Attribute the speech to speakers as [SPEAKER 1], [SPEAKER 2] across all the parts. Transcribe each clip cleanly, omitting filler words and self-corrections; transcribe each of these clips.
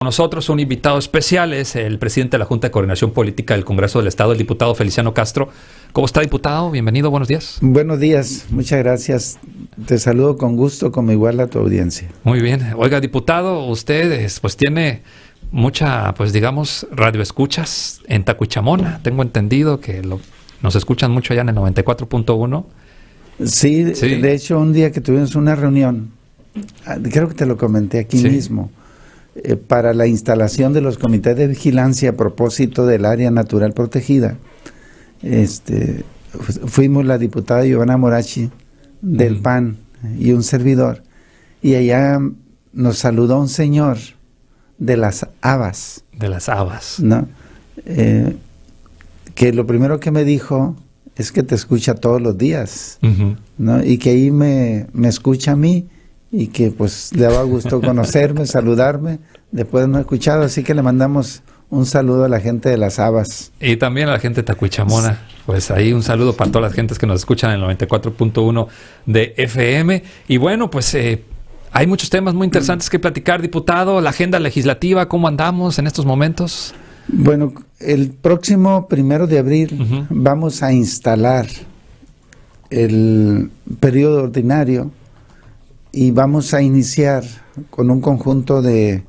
[SPEAKER 1] Nosotros un invitado especial es el presidente de la Junta de Coordinación Política del Congreso del Estado, el diputado Feliciano Castro. ¿Cómo está, diputado? Bienvenido, buenos días.
[SPEAKER 2] Buenos días, muchas gracias. Te saludo con gusto, como igual a tu audiencia.
[SPEAKER 1] Muy bien. Oiga, diputado, usted pues tiene mucha, pues digamos, radioescuchas en Tacuichamona. Tengo entendido que nos escuchan mucho allá en el 94.1.
[SPEAKER 2] Sí, de hecho, un día que tuvimos una reunión, creo que te lo comenté aquí mismo, para la instalación de los comités de vigilancia a propósito del área natural protegida. Fuimos la diputada Giovanna Morachi del PAN y un servidor, y allá nos saludó un señor de las habas.
[SPEAKER 1] De las habas.
[SPEAKER 2] ¿No? Que lo primero que me dijo es que te escucha todos los días, ¿no? Y que ahí me escucha a mí, y que pues le daba gusto conocerme, saludarme, después de no escuchado, así que le mandamos un saludo a la gente de las habas.
[SPEAKER 1] Y también a la gente de Tacuichamona, pues ahí un saludo para todas las gentes que nos escuchan en el 94.1 de FM. Y bueno, pues hay muchos temas muy interesantes que platicar, diputado, la agenda legislativa, ¿cómo andamos en estos momentos?
[SPEAKER 2] Bueno, el próximo 1 de abril vamos a instalar el periodo ordinario y vamos a iniciar con un conjunto de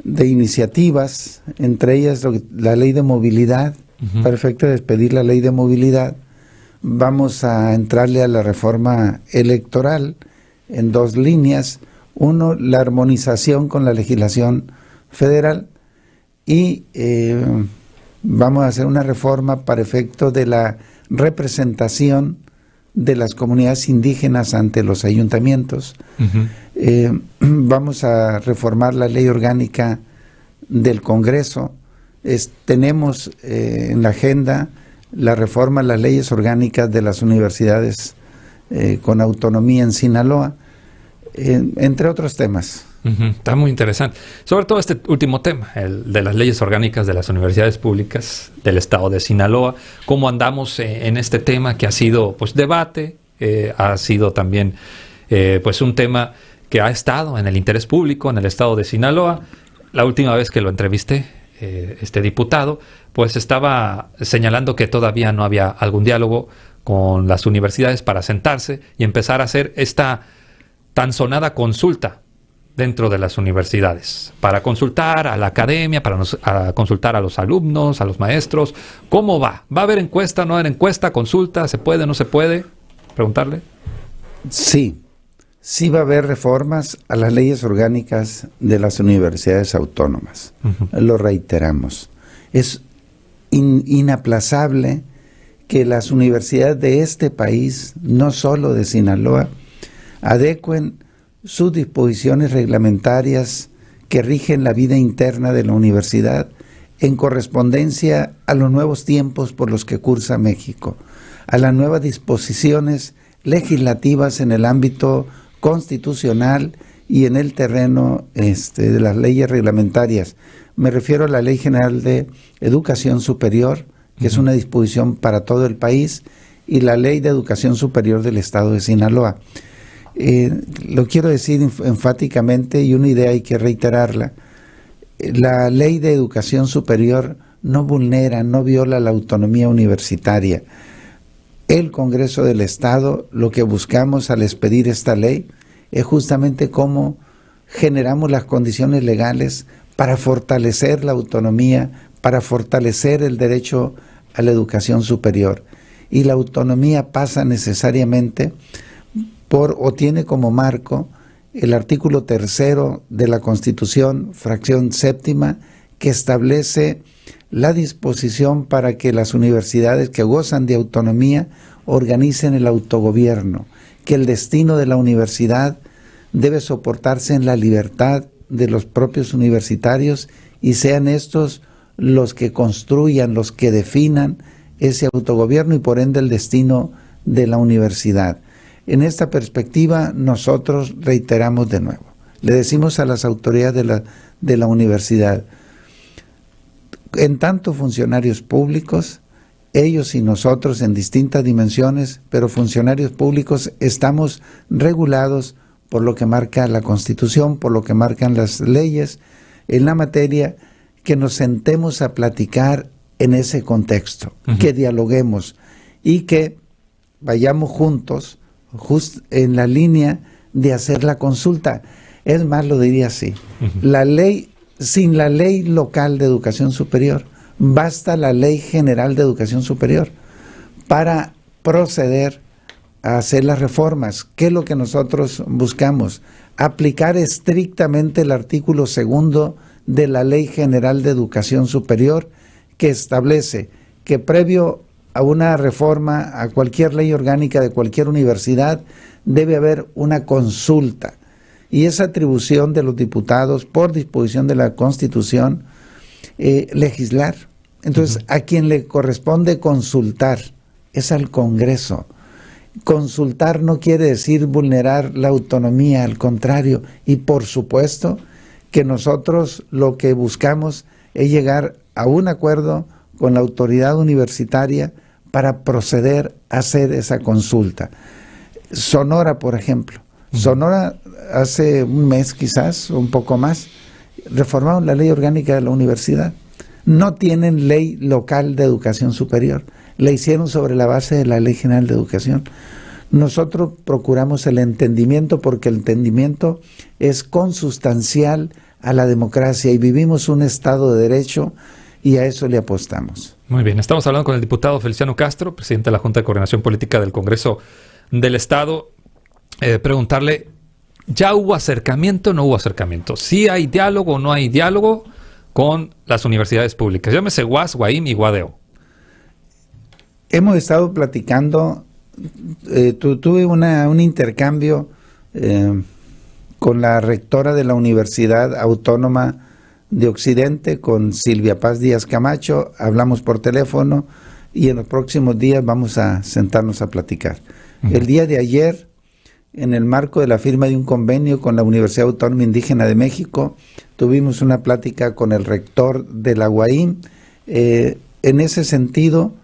[SPEAKER 2] iniciativas, entre ellas la ley de movilidad, para efecto de expedir la ley de movilidad. Vamos a entrarle a la reforma electoral en dos líneas: uno, la armonización con la legislación federal, y vamos a hacer una reforma para efecto de la representación de las comunidades indígenas ante los ayuntamientos. Vamos a reformar la ley orgánica del Congreso. Tenemos en la agenda la reforma a las leyes orgánicas de las universidades con autonomía en Sinaloa, entre otros temas.
[SPEAKER 1] Está muy interesante. Sobre todo este último tema, el de las leyes orgánicas de las universidades públicas del estado de Sinaloa. ¿Cómo andamos en este tema que ha sido pues debate? Ha sido también pues un tema que ha estado en el interés público en el estado de Sinaloa. La última vez que lo entrevisté, este diputado, pues estaba señalando que todavía no había algún diálogo con las universidades para sentarse y empezar a hacer esta tan sonada consulta dentro de las universidades, para consultar a la academia, para consultar a los alumnos, a los maestros. ¿Cómo va? ¿Va a haber encuesta, no haber encuesta, consulta? ¿Se puede, no se puede? Preguntarle.
[SPEAKER 2] Sí va a haber reformas a las leyes orgánicas de las universidades autónomas. Lo reiteramos. Es inaplazable que las universidades de este país, no solo de Sinaloa, adecuen sus disposiciones reglamentarias que rigen la vida interna de la universidad en correspondencia a los nuevos tiempos por los que cursa México, a las nuevas disposiciones legislativas en el ámbito constitucional y en el terreno de las leyes reglamentarias. Me refiero a la Ley General de Educación Superior, que es una disposición para todo el país, y la Ley de Educación Superior del Estado de Sinaloa. Lo quiero decir enfáticamente, y una idea hay que reiterarla: la Ley de Educación Superior no vulnera, no viola la autonomía universitaria. El Congreso del Estado, lo que buscamos al expedir esta ley es justamente cómo generamos las condiciones legales para fortalecer la autonomía, para fortalecer el derecho a la educación superior. Y la autonomía pasa necesariamente o tiene como marco el artículo 3 de la Constitución, fracción séptima, que establece la disposición para que las universidades que gozan de autonomía organicen el autogobierno, que el destino de la universidad debe soportarse en la libertad de los propios universitarios y sean estos los que construyan, los que definan ese autogobierno y por ende el destino de la universidad. En esta perspectiva nosotros reiteramos de nuevo, le decimos a las autoridades de la universidad, en tanto funcionarios públicos, ellos y nosotros en distintas dimensiones, pero funcionarios públicos estamos regulados por lo que marca la Constitución, por lo que marcan las leyes, en la materia, que nos sentemos a platicar en ese contexto, que dialoguemos y que vayamos juntos en la línea de hacer la consulta. Es más, lo diría así, la ley, sin la ley local de educación superior, basta la ley general de educación superior para proceder a hacer las reformas. ¿Qué es lo que nosotros buscamos? Aplicar estrictamente el artículo 2 de la Ley General de Educación Superior, que establece que previo a una reforma, a cualquier ley orgánica de cualquier universidad, debe haber una consulta. Y esa atribución de los diputados, por disposición de la Constitución, legislar. Entonces, a quien le corresponde consultar es al Congreso. Consultar no quiere decir vulnerar la autonomía, al contrario. Y por supuesto que nosotros lo que buscamos es llegar a un acuerdo con la autoridad universitaria para proceder a hacer esa consulta. Sonora, por ejemplo. Sonora, hace un mes quizás, un poco más, reformaron la ley orgánica de la universidad. No tienen ley local de educación superior. La hicieron sobre la base de la Ley General de Educación. Nosotros procuramos el entendimiento porque el entendimiento es consustancial a la democracia y vivimos un Estado de Derecho y a eso le apostamos.
[SPEAKER 1] Muy bien, estamos hablando con el diputado Feliciano Castro, presidente de la Junta de Coordinación Política del Congreso del Estado. Preguntarle, ¿ya hubo acercamiento o no hubo acercamiento? ¿Sí hay diálogo o no hay diálogo con las universidades públicas? Llámese UAS, UAIM y UADEO.
[SPEAKER 2] Hemos estado platicando, tuve un intercambio con la rectora de la Universidad Autónoma de Occidente, con Silvia Paz Díaz Camacho, hablamos por teléfono y en los próximos días vamos a sentarnos a platicar. El día de ayer, en el marco de la firma de un convenio con la Universidad Autónoma Indígena de México, tuvimos una plática con el rector de la UAIM. En ese sentido,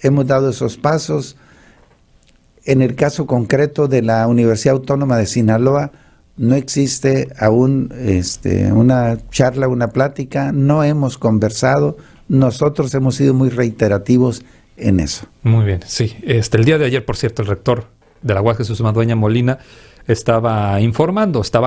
[SPEAKER 2] hemos dado esos pasos. En el caso concreto de la Universidad Autónoma de Sinaloa, no existe aún una charla, una plática, no hemos conversado, nosotros hemos sido muy reiterativos en eso.
[SPEAKER 1] Muy bien, sí. El día de ayer, por cierto, el rector de la UAS, Jesús Madueña Molina, estaba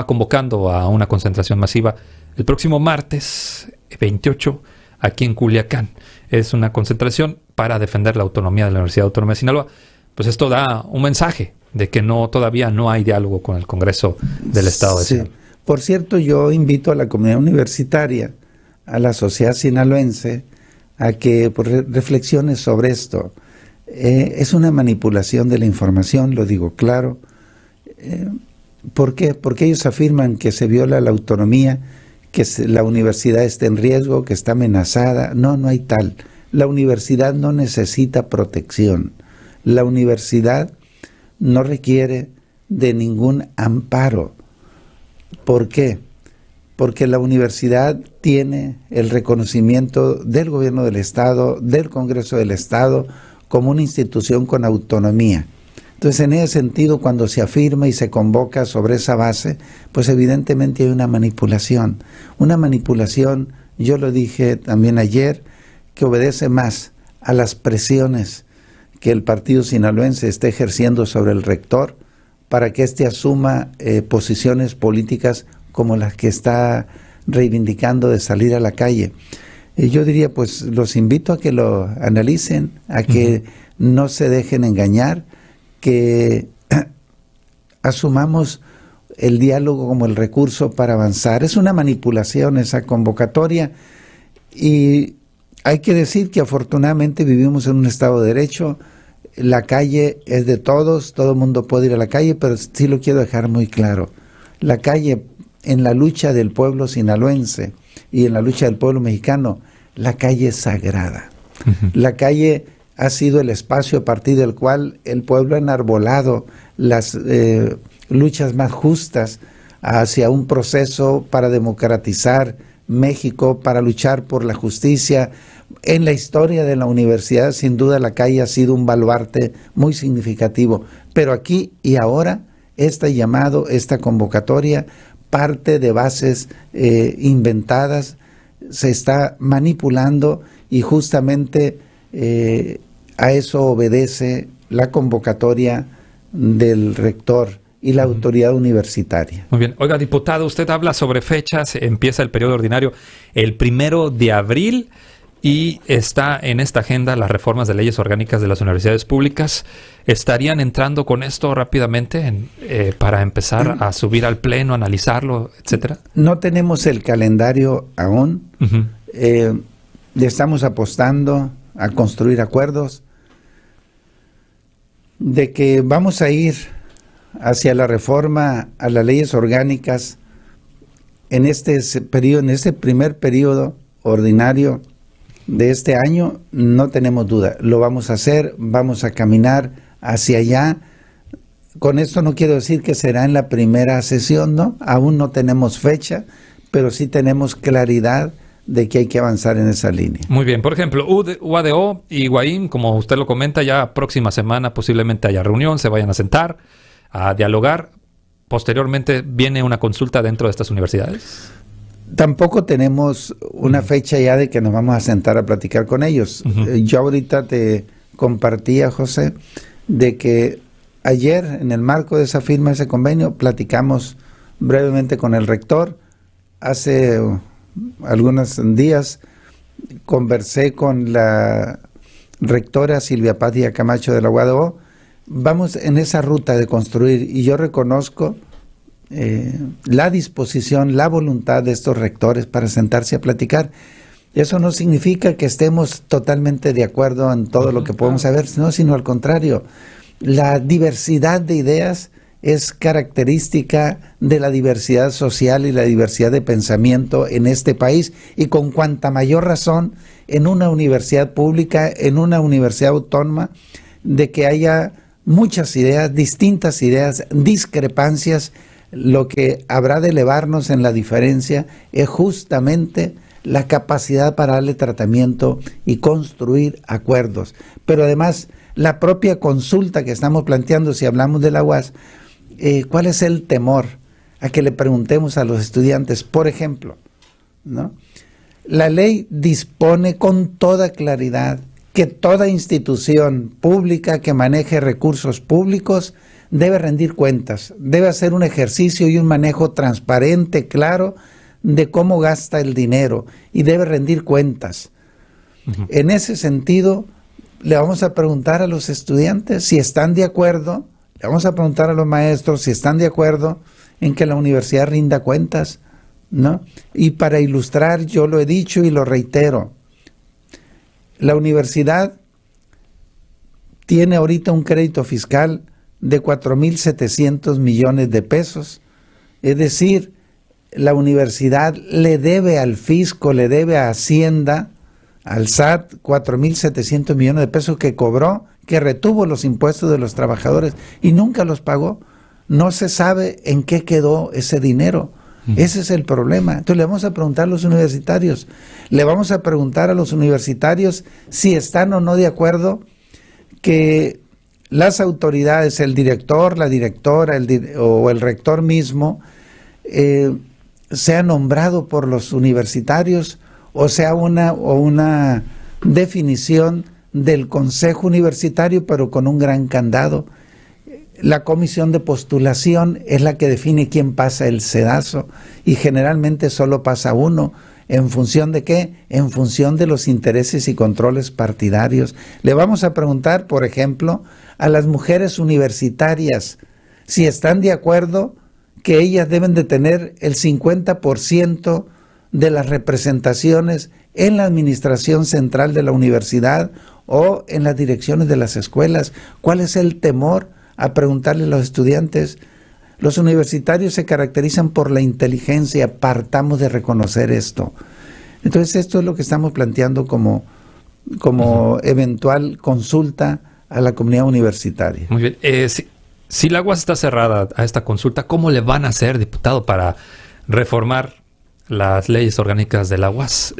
[SPEAKER 1] convocando a una concentración masiva el próximo martes 28 aquí en Culiacán. Es una concentración para defender la autonomía de la Universidad Autónoma de Sinaloa. Pues esto da un mensaje de que todavía no hay diálogo con el Congreso del Estado de Sinaloa.
[SPEAKER 2] Por cierto, yo invito a la comunidad universitaria, a la sociedad sinaloense, a que reflexione sobre esto. Es una manipulación de la información, lo digo claro. ¿Por qué? Porque ellos afirman que se viola la autonomía, que la universidad está en riesgo, que está amenazada. No, no hay tal. La universidad no necesita protección. La universidad no requiere de ningún amparo. ¿Por qué? Porque la universidad tiene el reconocimiento del gobierno del Estado, del Congreso del Estado, como una institución con autonomía. Entonces, en ese sentido, cuando se afirma y se convoca sobre esa base, pues evidentemente hay una manipulación. Una manipulación, yo lo dije también ayer, que obedece más a las presiones que el partido sinaloense está ejerciendo sobre el rector para que éste asuma posiciones políticas como las que está reivindicando de salir a la calle. Yo diría, pues los invito a que lo analicen, a que no se dejen engañar, que asumamos el diálogo como el recurso para avanzar. Es una manipulación esa convocatoria y hay que decir que afortunadamente vivimos en un Estado de Derecho. La calle es de todos, todo el mundo puede ir a la calle, pero sí lo quiero dejar muy claro. La calle, en la lucha del pueblo sinaloense y en la lucha del pueblo mexicano, la calle es sagrada. La calle ha sido el espacio a partir del cual el pueblo ha enarbolado las luchas más justas hacia un proceso para democratizar México, para luchar por la justicia. En la historia de la universidad, sin duda, la calle ha sido un baluarte muy significativo. Pero aquí y ahora, este llamado, esta convocatoria parte de bases inventadas, se está manipulando y justamente a eso obedece la convocatoria del rector y la autoridad universitaria.
[SPEAKER 1] Muy bien. Oiga, diputado, usted habla sobre fechas, empieza el periodo ordinario el 1 de abril y está en esta agenda las reformas de leyes orgánicas de las universidades públicas. ¿Estarían entrando con esto rápidamente para empezar a subir al pleno, analizarlo, etcétera?
[SPEAKER 2] No tenemos el calendario aún. Le estamos apostando a construir acuerdos de que vamos a ir hacia la reforma a las leyes orgánicas en este periodo, en este primer periodo ordinario de este año. No tenemos duda, lo vamos a hacer, vamos a caminar hacia allá. Con esto no quiero decir que será en la primera sesión, ¿no? Aún no tenemos fecha, pero sí tenemos claridad de que hay que avanzar en esa línea.
[SPEAKER 1] Muy bien. Por ejemplo, UADO y Guaim, como usted lo comenta, ya próxima semana posiblemente haya reunión, se vayan a sentar a dialogar. Posteriormente, ¿viene una consulta dentro de estas universidades?
[SPEAKER 2] Tampoco tenemos una fecha ya de que nos vamos a sentar a platicar con ellos. Yo ahorita te compartía, José, de que ayer, en el marco de esa firma, ese convenio, platicamos brevemente con el rector. Hace algunos días conversé con la rectora Silvia Padilla Camacho de la UADO. Vamos en esa ruta de construir y yo reconozco la disposición, la voluntad de estos rectores para sentarse a platicar. Eso no significa que estemos totalmente de acuerdo en todo lo que podemos saber, no, sino al contrario. La diversidad de ideas es característica de la diversidad social y la diversidad de pensamiento en este país, y con cuanta mayor razón en una universidad pública, en una universidad autónoma, de que haya muchas ideas, distintas ideas, discrepancias. Lo que habrá de elevarnos en la diferencia es justamente la capacidad para darle tratamiento y construir acuerdos. Pero además, la propia consulta que estamos planteando, si hablamos de la UAS, ¿cuál es el temor a que le preguntemos a los estudiantes? Por ejemplo, ¿no? La ley dispone con toda claridad que toda institución pública que maneje recursos públicos debe rendir cuentas, debe hacer un ejercicio y un manejo transparente, claro, de cómo gasta el dinero, y debe rendir cuentas. En ese sentido, le vamos a preguntar a los estudiantes si están de acuerdo, le vamos a preguntar a los maestros si están de acuerdo en que la universidad rinda cuentas, ¿no? Y para ilustrar, yo lo he dicho y lo reitero, la universidad tiene ahorita un crédito fiscal de 4,700 millones de pesos. Es decir, la universidad le debe al fisco, le debe a Hacienda, al SAT, 4,700 millones de pesos que cobró, que retuvo los impuestos de los trabajadores y nunca los pagó. No se sabe en qué quedó ese dinero. Ese es el problema. Entonces le vamos a preguntar a los universitarios, si están o no de acuerdo que las autoridades, el director, la directora o el rector mismo sea nombrado por los universitarios, o sea una definición del consejo universitario, pero con un gran candado. La comisión de postulación es la que define quién pasa el sedazo, y generalmente solo pasa uno. ¿En función de qué? En función de los intereses y controles partidarios. Le vamos a preguntar, por ejemplo, a las mujeres universitarias si están de acuerdo que ellas deben de tener el 50% de las representaciones en la administración central de la universidad o en las direcciones de las escuelas. ¿Cuál es el temor a preguntarle a los estudiantes? Los universitarios se caracterizan por la inteligencia, partamos de reconocer esto. Entonces esto es lo que estamos planteando como eventual consulta a la comunidad universitaria.
[SPEAKER 1] Muy bien. Si la UAS está cerrada a esta consulta, ¿cómo le van a hacer, diputado, para reformar las leyes orgánicas de la UAS?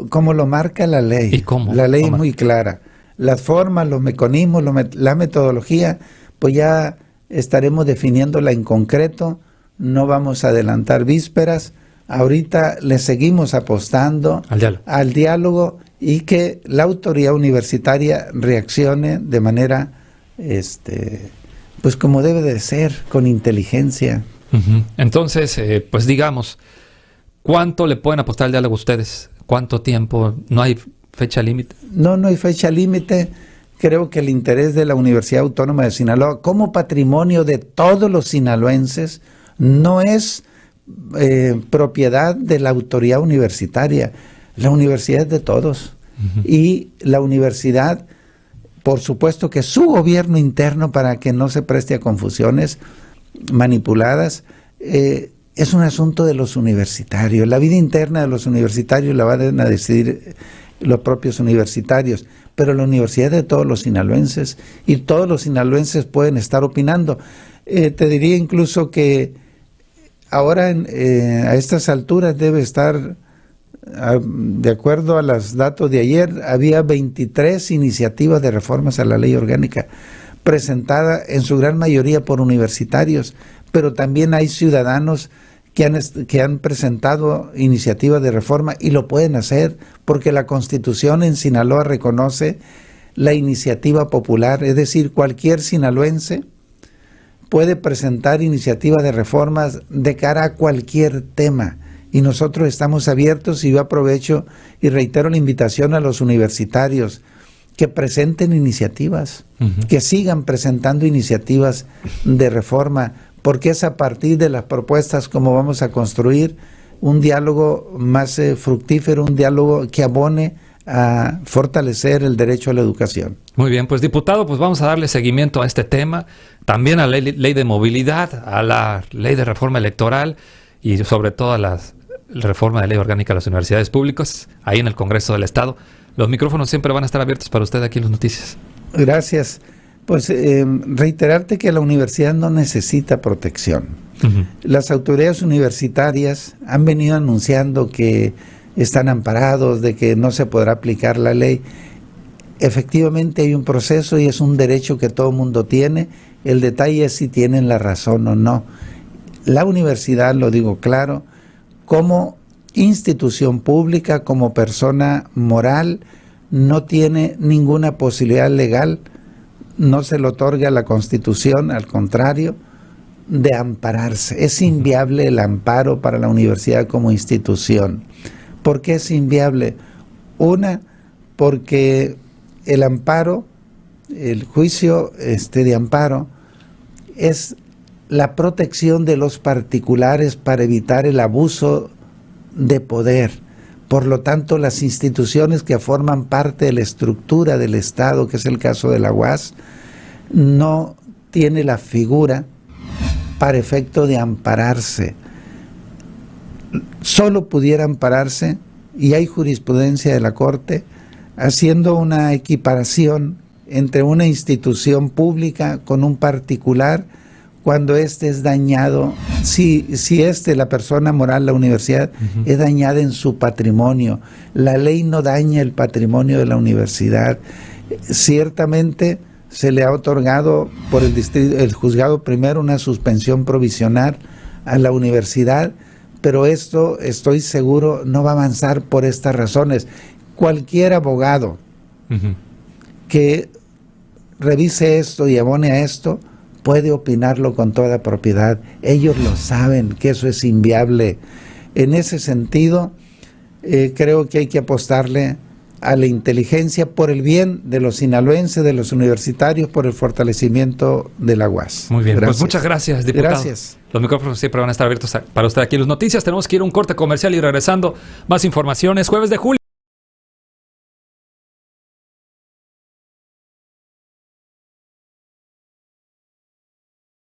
[SPEAKER 2] Como lo marca la ley.
[SPEAKER 1] ¿Y cómo?
[SPEAKER 2] La ley es muy clara. Las formas, los mecanismos, la metodología, pues ya estaremos definiéndola en concreto no vamos a adelantar vísperas. Ahorita le seguimos apostando al diálogo y que la autoridad universitaria reaccione de manera, pues como debe de ser, con inteligencia.
[SPEAKER 1] Entonces, pues digamos, ¿cuánto le pueden apostar al diálogo ustedes? ¿Cuánto tiempo? ¿No hay fecha límite?
[SPEAKER 2] No hay fecha límite. Creo que el interés de la Universidad Autónoma de Sinaloa como patrimonio de todos los sinaloenses no es propiedad de la autoridad universitaria. La universidad es de todos. Y la universidad, por supuesto que su gobierno interno, para que no se preste a confusiones manipuladas, es un asunto de los universitarios. La vida interna de los universitarios la van a decidir los propios universitarios, pero la universidad es de todos los sinaloenses y todos los sinaloenses pueden estar opinando. Te diría incluso que ahora a estas alturas debe estar, de acuerdo a los datos de ayer, había 23 iniciativas de reformas a la ley orgánica presentada en su gran mayoría por universitarios, pero también hay ciudadanos que han presentado iniciativas de reforma y lo pueden hacer porque la Constitución en Sinaloa reconoce la iniciativa popular, es decir, cualquier sinaloense puede presentar iniciativas de reformas de cara a cualquier tema y nosotros estamos abiertos y yo aprovecho y reitero la invitación a los universitarios que presenten iniciativas, que sigan presentando iniciativas de reforma, porque es a partir de las propuestas como vamos a construir un diálogo más fructífero, un diálogo que abone a fortalecer el derecho a la educación.
[SPEAKER 1] Muy bien, pues diputado, pues vamos a darle seguimiento a este tema, también a la ley de movilidad, a la ley de reforma electoral y sobre todo a la reforma de ley orgánica de las universidades públicas, ahí en el Congreso del Estado. Los micrófonos siempre van a estar abiertos para usted aquí en Las Noticias.
[SPEAKER 2] Gracias. Pues reiterarte que la universidad no necesita protección. Las autoridades universitarias han venido anunciando que están amparados, de que no se podrá aplicar la ley. Efectivamente hay un proceso y es un derecho que todo mundo tiene. El detalle es si tienen la razón o no. La universidad, lo digo claro, como institución pública, como persona moral, no tiene ninguna posibilidad legal, no se le otorga la Constitución, al contrario, de ampararse. Es inviable el amparo para la universidad como institución. ¿Por qué es inviable? Una, porque el amparo, el juicio de amparo, es la protección de los particulares para evitar el abuso de poder. Por lo tanto, las instituciones que forman parte de la estructura del Estado, que es el caso de la UAS, no tiene la figura para efecto de ampararse. Solo pudiera ampararse, y hay jurisprudencia de la Corte, haciendo una equiparación entre una institución pública con un particular, cuando éste es dañado, si la persona moral, la universidad, es dañada en su patrimonio. La ley no daña el patrimonio de la universidad. Ciertamente se le ha otorgado por el juzgado primero una suspensión provisional a la universidad, pero esto, estoy seguro, no va a avanzar por estas razones. Cualquier abogado que revise esto y abone a esto, puede opinarlo con toda propiedad. Ellos lo saben, que eso es inviable. En ese sentido, creo que hay que apostarle a la inteligencia por el bien de los sinaloenses, de los universitarios, por el fortalecimiento de la UAS.
[SPEAKER 1] Muy bien, pues muchas gracias, diputado.
[SPEAKER 2] Gracias.
[SPEAKER 1] Los micrófonos siempre van a estar abiertos para usted aquí en Las Noticias. Tenemos que ir a un corte comercial y regresando, más informaciones. Jueves de julio.